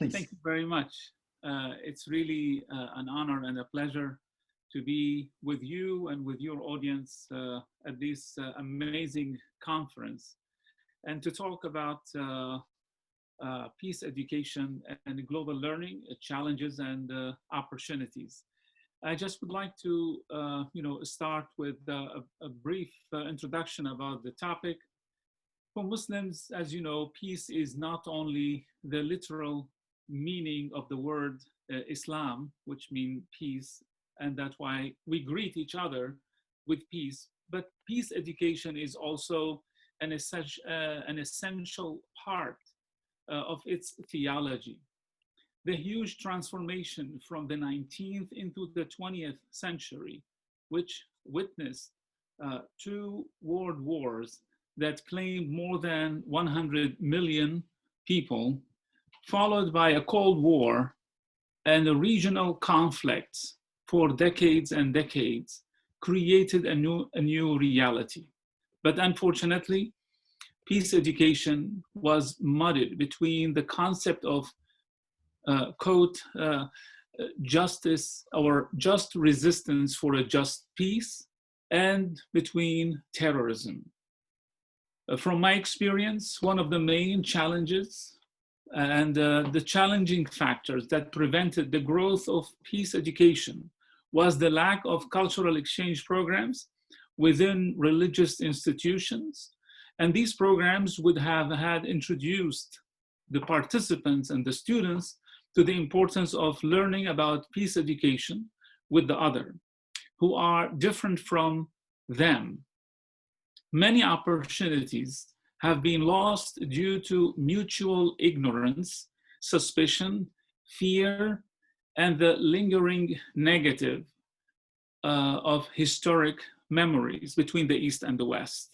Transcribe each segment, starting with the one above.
please. Thank you very much. It's really an honor and a pleasure to be with you and with your audience at this amazing conference and to talk about peace education and global learning challenges and opportunities. I just would like to, start with a brief introduction about the topic. For Muslims, as you know, peace is not only the literal meaning of the word Islam, which means peace, and that's why we greet each other with peace. But peace education is also an essential part of its theology. The huge transformation from the 19th into the 20th century, which witnessed two world wars that claimed more than 100 million people, followed by a Cold War and the regional conflicts for decades and decades, created a new reality. But unfortunately, peace education was muddied between the concept of justice or just resistance for a just peace and between terrorism. From my experience, one of the main challenges and the challenging factors that prevented the growth of peace education was the lack of cultural exchange programs within religious institutions. And these programs would have had introduced the participants and the students to the importance of learning about peace education with the other, who are different from them. Many opportunities have been lost due to mutual ignorance, suspicion, fear, and the lingering negative of historic memories between the East and the West.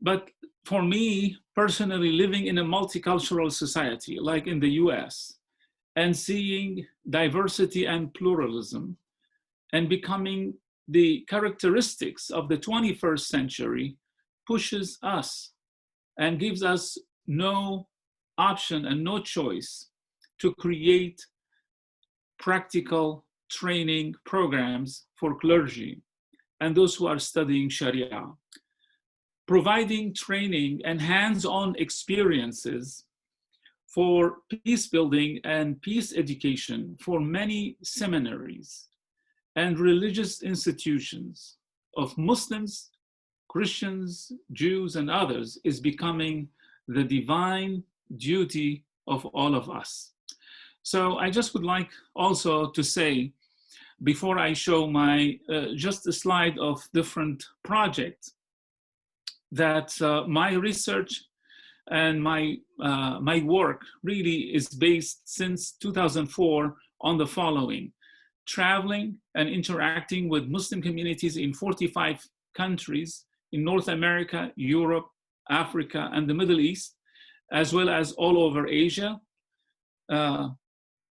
But for me, personally, living in a multicultural society like in the US and seeing diversity and pluralism and becoming the characteristics of the 21st century pushes us and gives us no option and no choice to create practical training programs for clergy and those who are studying Sharia. Providing training and hands-on experiences for peace building and peace education for many seminaries and religious institutions of Muslims, Christians, Jews, and others is becoming the divine duty of all of us. So I just would like also to say, before I show my, just a slide of different projects, that my research and my work really is based since 2004 on the following: traveling and interacting with Muslim communities in 45 countries in North America, Europe, Africa, and the Middle East, as well as all over Asia.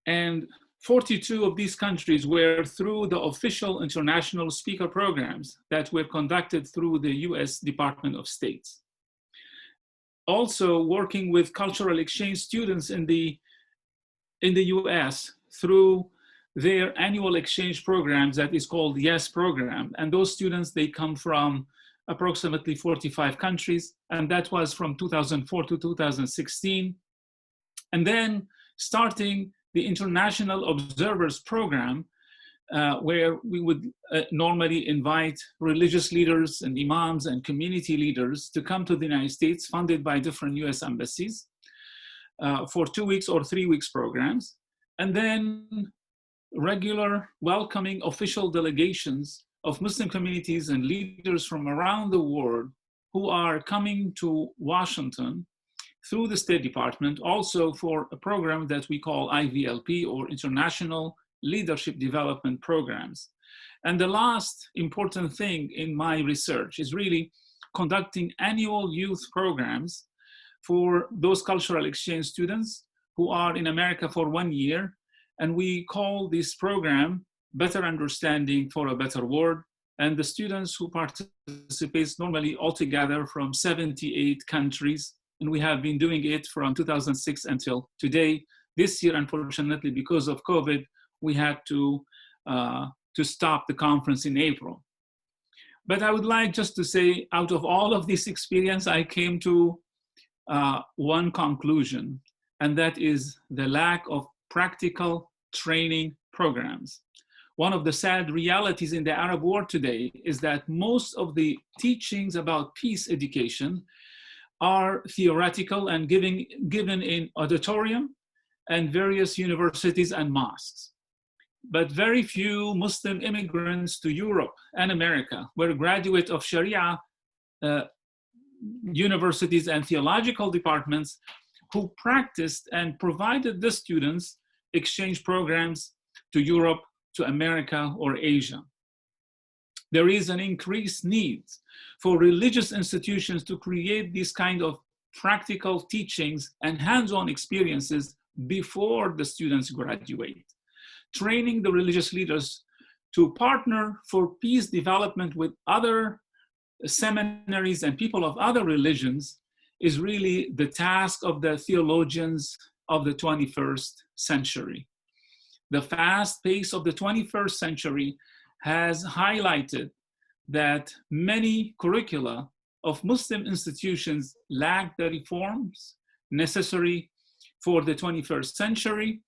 And 42 of these countries were through the official international speaker programs that were conducted through the US Department of State. Also working with cultural exchange students in the US through their annual exchange programs that is called YES program. And those students, they come from approximately 45 countries, and that was from 2004 to 2016. And then starting the International Observers Program, where we would normally invite religious leaders and imams and community leaders to come to the United States, funded by different US embassies, for 2 weeks or 3 weeks programs. And then regular welcoming official delegations of Muslim communities and leaders from around the world who are coming to Washington through the State Department, also for a program that we call IVLP, or International Leadership Development Programs. And the last important thing in my research is really conducting annual youth programs for those cultural exchange students who are in America for 1 year. And we call this program Better Understanding for a Better World. And the students who participate normally altogether from 78 countries. And we have been doing it from 2006 until today, This year, unfortunately, because of COVID, we had to stop the conference in April. But I would like just to say, out of all of this experience, I came to one conclusion, and that is the lack of practical training programs. One of the sad realities in the Arab world today is that most of the teachings about peace education are theoretical and given in auditorium and various universities and mosques. But very few Muslim immigrants to Europe and America were graduates of Sharia universities and theological departments who practiced and provided the students exchange programs to Europe, to America, or Asia. There is an increased need for religious institutions to create these kind of practical teachings and hands-on experiences before the students graduate. Training the religious leaders to partner for peace development with other seminaries and people of other religions is really the task of the theologians of the 21st century. The fast pace of the 21st century has highlighted that many curricula of Muslim institutions lack the reforms necessary for the 21st century,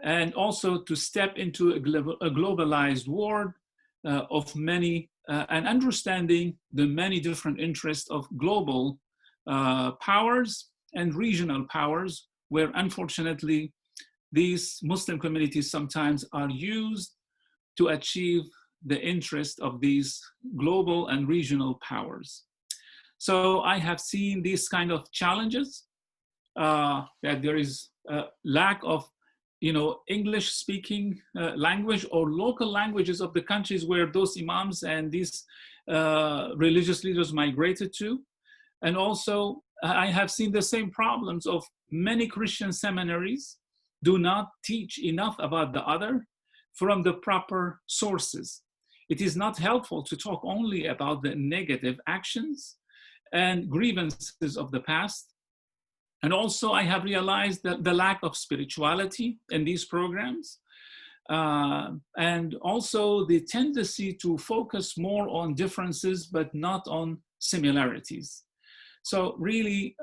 and also to step into a globalized world of many, and understanding the many different interests of global powers and regional powers, where unfortunately these Muslim communities sometimes are used to achieve the interest of these global and regional powers. So I have seen these kind of challenges, that there is a lack of English speaking language or local languages of the countries where those imams and these religious leaders migrated to. And also I have seen the same problems of many Christian seminaries do not teach enough about the other from the proper sources. It is not helpful to talk only about the negative actions and grievances of the past. And also I have realized that the lack of spirituality in these programs, and also the tendency to focus more on differences but not on similarities. So really,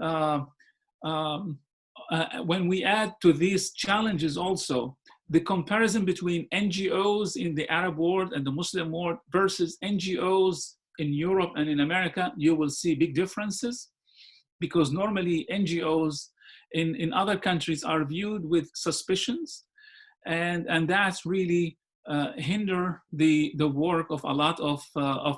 when we add to these challenges also the comparison between NGOs in the Arab world and the Muslim world versus NGOs in Europe and in America, you will see big differences, because normally NGOs in other countries are viewed with suspicions, and that's really hinder the work of a lot of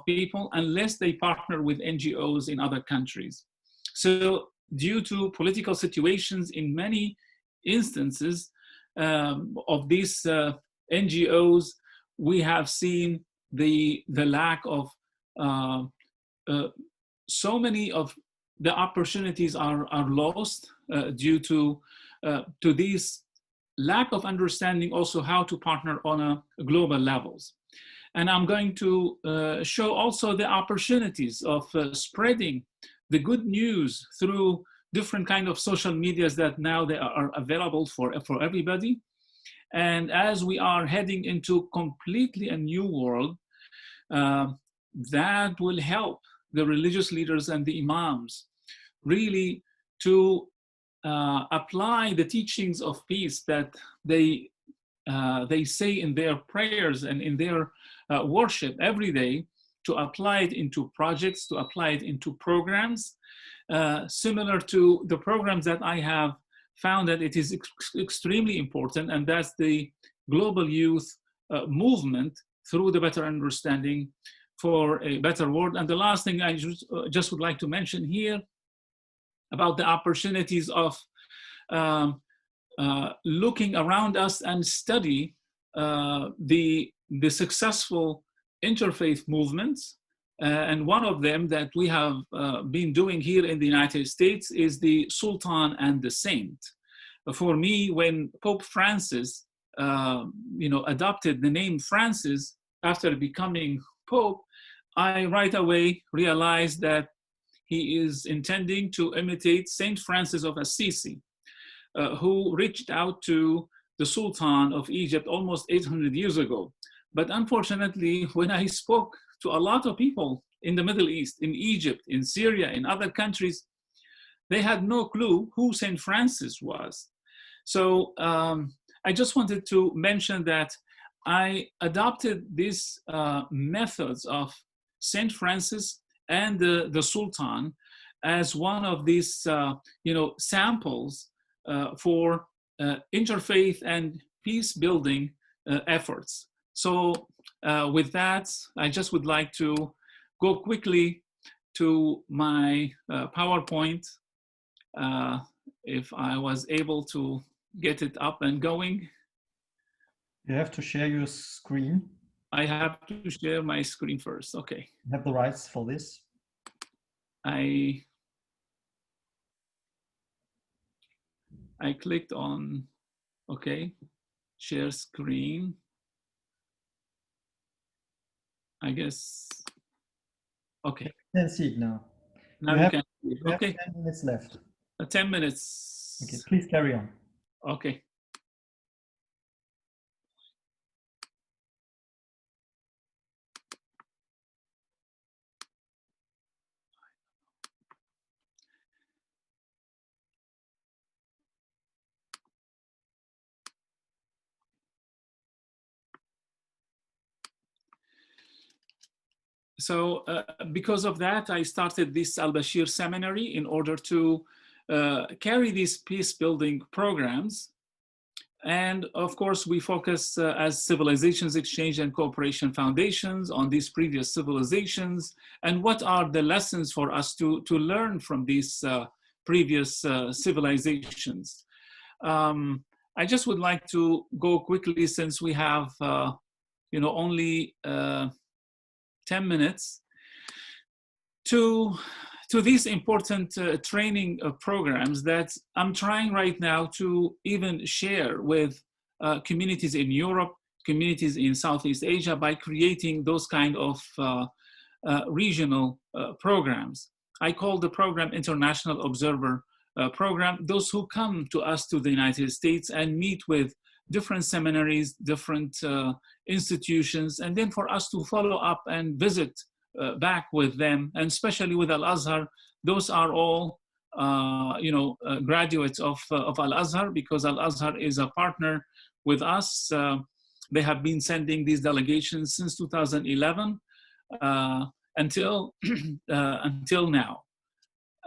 people unless they partner with NGOs in other countries. So due to political situations in many instances of these NGOs, we have seen the lack of so many of the opportunities are lost due to these lack of understanding also how to partner on a global levels. And I'm going to show also the opportunities of spreading the good news through different kind of social medias that now they are available for everybody. And as we are heading into completely a new world, that will help the religious leaders and the imams really to apply the teachings of peace that they say in their prayers and in their worship every day, to apply it into projects, to apply it into programs, similar to the programs that I have found that it is extremely important, and that's the global youth movement through the better understanding for a better world. And the last thing I just would like to mention here about the opportunities of looking around us and study the successful interfaith movements. And one of them that we have been doing here in the United States is the Sultan and the Saint. For me, when Pope Francis adopted the name Francis after becoming Pope, I right away realized that he is intending to imitate Saint Francis of Assisi. who reached out to the Sultan of Egypt almost 800 years ago. But unfortunately, when I spoke to a lot of people in the Middle East, in Egypt, in Syria, in other countries, they had no clue who St. Francis was. So I just wanted to mention that I adopted these methods of St. Francis and the Sultan as one of these samples for interfaith and peace building efforts. So with that, I just would like to go quickly to my PowerPoint, if I was able to get it up and going. You have to share your screen. I have to share my screen first. Okay. You have the rights for this. I clicked on, okay, share screen. I guess, okay. You can see it now. Now you can see it. Okay. Have 10 minutes left. 10 minutes. Okay, please carry on. Okay. So because of that, I started this Al-Bashir seminary in order to carry these peace building programs. And of course, we focus as Civilizations Exchange and Cooperation Foundations on these previous civilizations and what are the lessons for us to learn from these previous civilizations. I just would like to go quickly, since we have only 10 minutes, to these important training programs that I'm trying right now to even share with communities in Europe, communities in Southeast Asia, by creating those kind of regional programs. I call the program International Observer Program. Those who come to us to the United States and meet with different seminaries, different institutions, and then for us to follow up and visit back with them, and especially with Al-Azhar. Those are all graduates of Al-Azhar, because Al-Azhar is a partner with us. They have been sending these delegations since 2011 until now.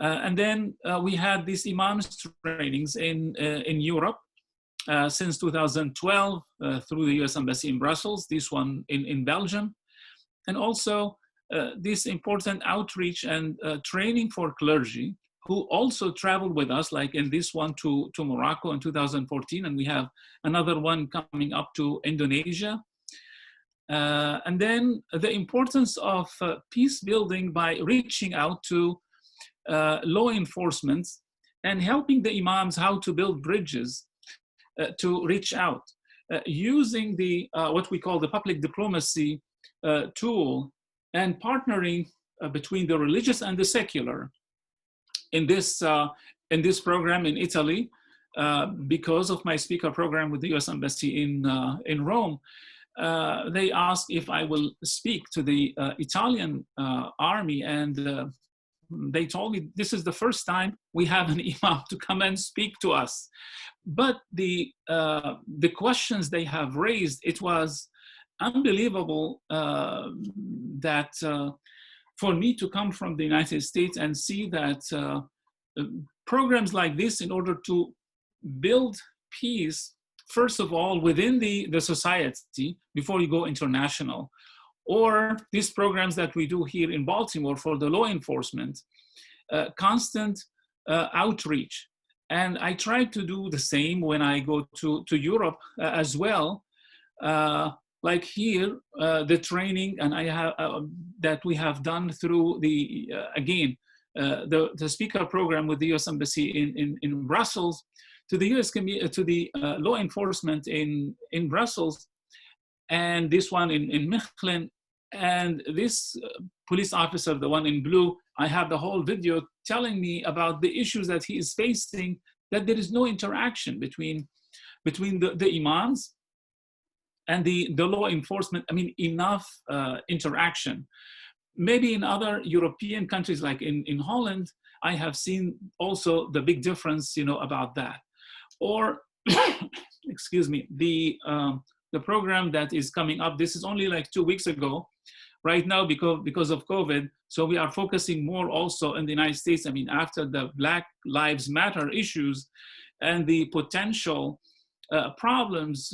And then we had these imams trainings in Europe since 2012 through the US Embassy in Brussels, this one in Belgium, and also this important outreach and training for clergy who also traveled with us, like in this one to Morocco in 2014, and we have another one coming up to Indonesia. And then the importance of peace building by reaching out to law enforcement and helping the imams how to build bridges to reach out, using the what we call the public diplomacy tool, and partnering between the religious and the secular in this program in Italy. Because of my speaker program with the US Embassy in Rome, they asked if I will speak to the Italian army, and they told me this is the first time we have an imam to come and speak to us. But the questions they have raised, it was unbelievable that for me to come from the United States and see that programs like this, in order to build peace, first of all, within the society before you go international, or these programs that we do here in Baltimore for the law enforcement, constant outreach. And I try to do the same when I go to Europe as well. Like here, the training and I have that we have done through the the speaker program with the U.S. Embassy in Brussels, to the U.S. to the law enforcement in Brussels, and this one in Mechelen, and this police officer, the one in blue. I have the whole video telling me about the issues that he is facing that there is no interaction between the imams and the law enforcement. I mean, enough interaction. Maybe in other European countries, like in Holland, I have seen also the big difference, about that. Or, excuse me, the program that is coming up, this is only like 2 weeks ago, right now because of COVID. So we are focusing more also in the United States. I mean, after the Black Lives Matter issues and the potential problems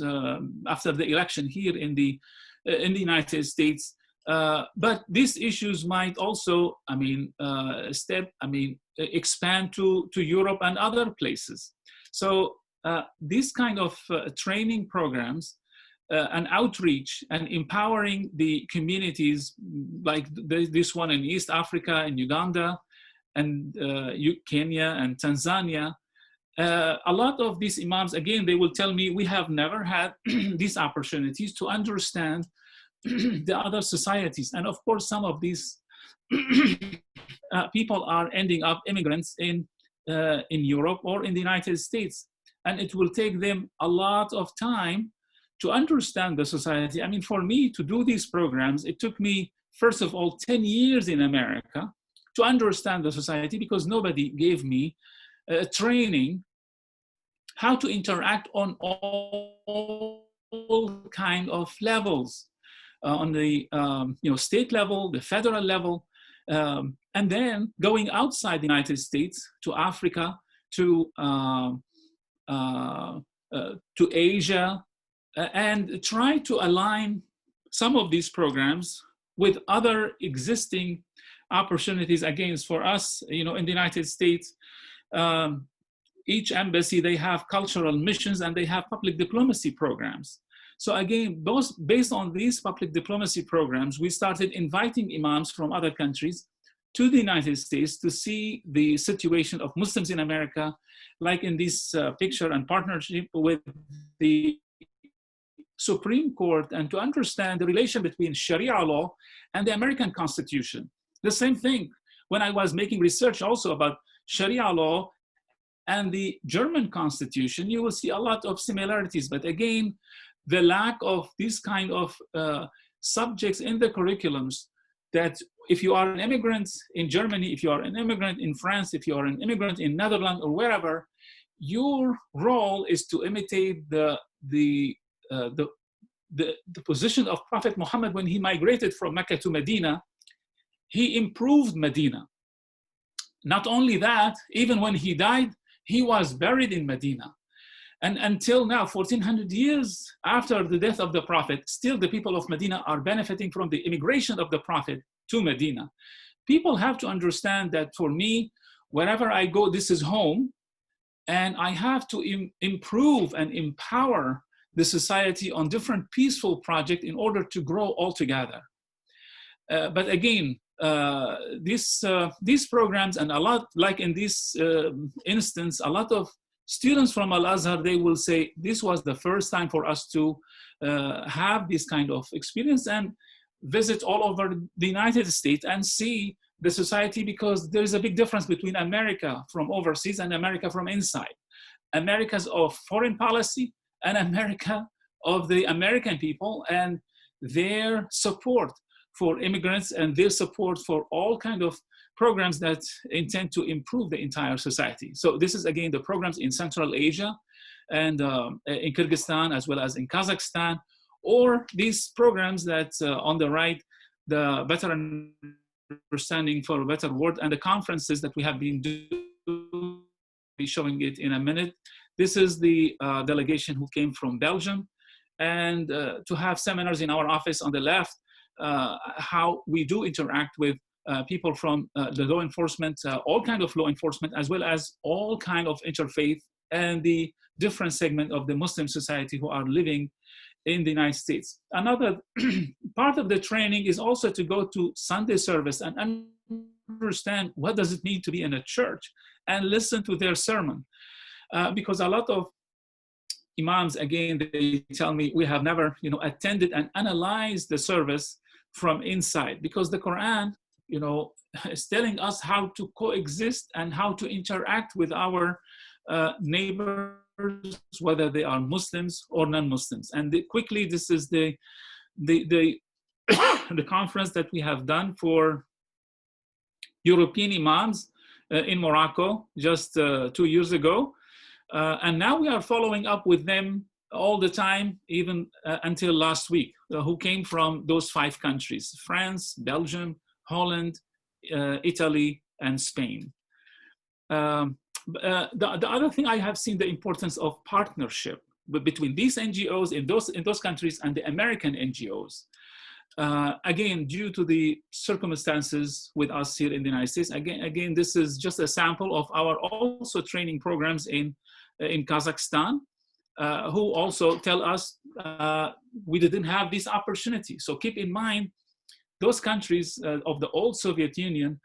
after the election here in the United States. But these issues might also, expand to Europe and other places. So these kind of training programs and outreach and empowering the communities, like this one in East Africa, in Uganda, and Kenya and Tanzania, a lot of these imams, again, they will tell me, we have never had these opportunities to understand the other societies. And of course, some of these people are ending up immigrants in Europe or in the United States. And it will take them a lot of time to understand the society. I mean, for me to do these programs, it took me, first of all, 10 years in America to understand the society, because nobody gave me training how to interact on all kind of levels, on the state level, the federal level, and then going outside the United States to Africa, to Asia, and try to align some of these programs with other existing opportunities. Again, for us, in the United States, each embassy, they have cultural missions and they have public diplomacy programs. So again, based on these public diplomacy programs, we started inviting imams from other countries to the United States to see the situation of Muslims in America, like in this picture, and partnership with the Supreme Court, and to understand the relation between Sharia law and the American Constitution. The same thing when I was making research also about Sharia law and the German Constitution, you will see a lot of similarities. But again, the lack of these kind of subjects in the curriculums, that if you are an immigrant in Germany, if you are an immigrant in France, if you are an immigrant in Netherlands or wherever, your role is to imitate the position of Prophet Muhammad when he migrated from Mecca to Medina. He improved Medina. Not only that, even when he died, he was buried in Medina. And until now, 1400 years after the death of the Prophet, still the people of Medina are benefiting from the immigration of the Prophet to Medina. People have to understand that for me, wherever I go, this is home, and I have to improve and empower the society on different peaceful projects in order to grow all together. But again, these programs, and a lot, like in this instance, a lot of students from Al-Azhar, they will say, this was the first time for us to have this kind of experience and visit all over the United States and see the society, because there is a big difference between America from overseas and America from inside. America's of foreign policy and America of the American people and their support for immigrants and their support for all kind of programs that intend to improve the entire society. So this is, again, the programs in Central Asia and in Kyrgyzstan, as well as in Kazakhstan, or these programs that on the right, the Better Understanding for a Better World, and the conferences that we have been doing, be showing it in a minute. This is the delegation who came from Belgium, and to have seminars in our office on the left, how we do interact with people from the law enforcement, all kind of law enforcement, as well as all kind of interfaith and the different segment of the Muslim society who are living in the United States. Another part of the training is also to go to Sunday service and understand what does it mean to be in a church and listen to their sermon. Because a lot of imams, again, they tell me, we have never attended and analyzed the service from inside, because the Quran is telling us how to coexist and how to interact with our neighbors, whether they are Muslims or non-Muslims. And quickly, this is the the conference that we have done for European imams in Morocco just 2 years ago. And now we are following up with them all the time, even until last week, who came from those 5 countries: France, Belgium, Holland, Italy, and Spain. The other thing, I have seen the importance of partnership between these NGOs in those countries and the American NGOs. Again, due to the circumstances with us here in the United States, again, this is just a sample of our also training programs in Kazakhstan, who also tell us we didn't have this opportunity. So keep in mind, those countries of the old Soviet Union,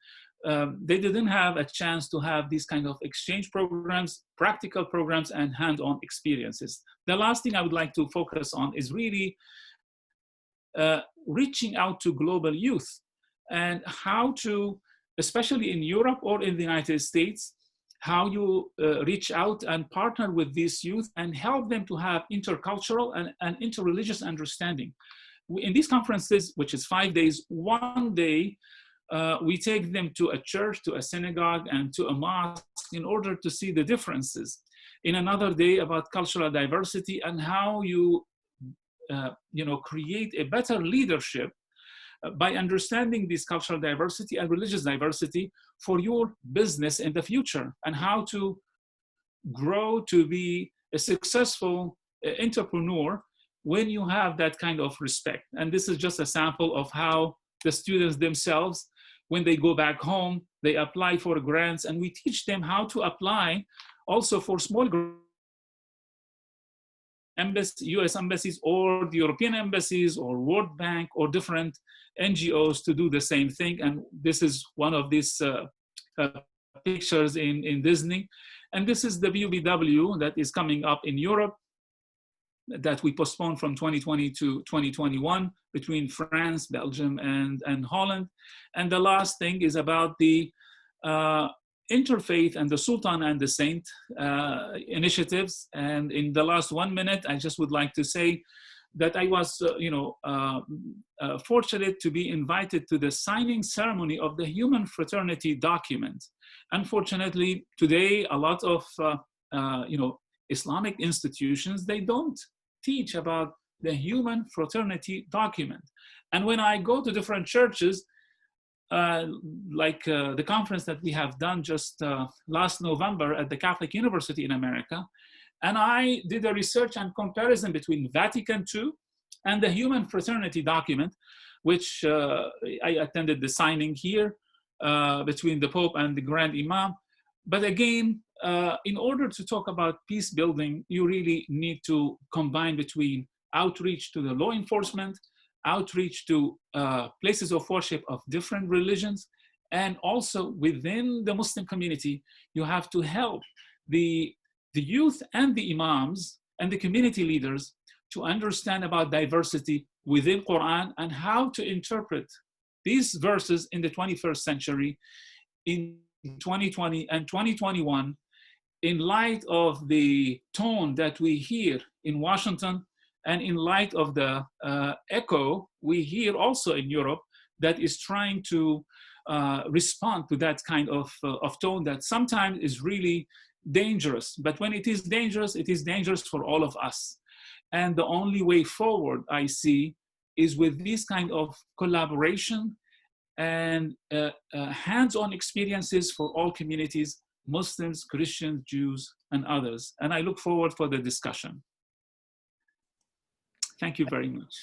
they didn't have a chance to have these kind of exchange programs, practical programs, and hand-on experiences. The last thing I would like to focus on is really reaching out to global youth, and how to, especially in Europe or in the United States, how you reach out and partner with these youth and help them to have intercultural and interreligious understanding. In these conferences, which is 5 days, one day, we take them to a church, to a synagogue, and to a mosque in order to see the differences. In another day, about cultural diversity and how you create a better leadership by understanding this cultural diversity and religious diversity for your business in the future, and how to grow to be a successful entrepreneur when you have that kind of respect. And this is just a sample of how the students themselves, when they go back home, they apply for grants, and we teach them how to apply also for small US embassies or the European embassies or World Bank or different NGOs to do the same thing. And this is one of these pictures in Disney. And this is the BUBW that is coming up in Europe, that we postponed from 2020 to 2021 between France, Belgium, and Holland. And the last thing is about the interfaith and the Sultan and the Saint initiatives. And in the last 1 minute, I just would like to say that I was fortunate to be invited to the signing ceremony of the Human Fraternity document. Unfortunately, today, a lot of Islamic institutions, they don't teach about the Human Fraternity document. And when I go to different churches, like the conference that we have done just last November at the Catholic University in America, and I did a research and comparison between Vatican II and the Human Fraternity document, which I attended the signing here between the Pope and the Grand Imam. But again, in order to talk about peace building, you really need to combine between outreach to the law enforcement, outreach to places of worship of different religions, and also within the Muslim community, you have to help the youth and the imams and the community leaders to understand about diversity within Quran and how to interpret these verses in the 21st century, in 2020 and 2021, in light of the tone that we hear in Washington, and in light of the echo we hear also in Europe that is trying to respond to that kind of tone that sometimes is really dangerous. But when it is dangerous for all of us. And the only way forward I see is with this kind of collaboration and hands-on experiences for all communities, Muslims, Christians, Jews, and others. And I look forward for the discussion. Thank you very much.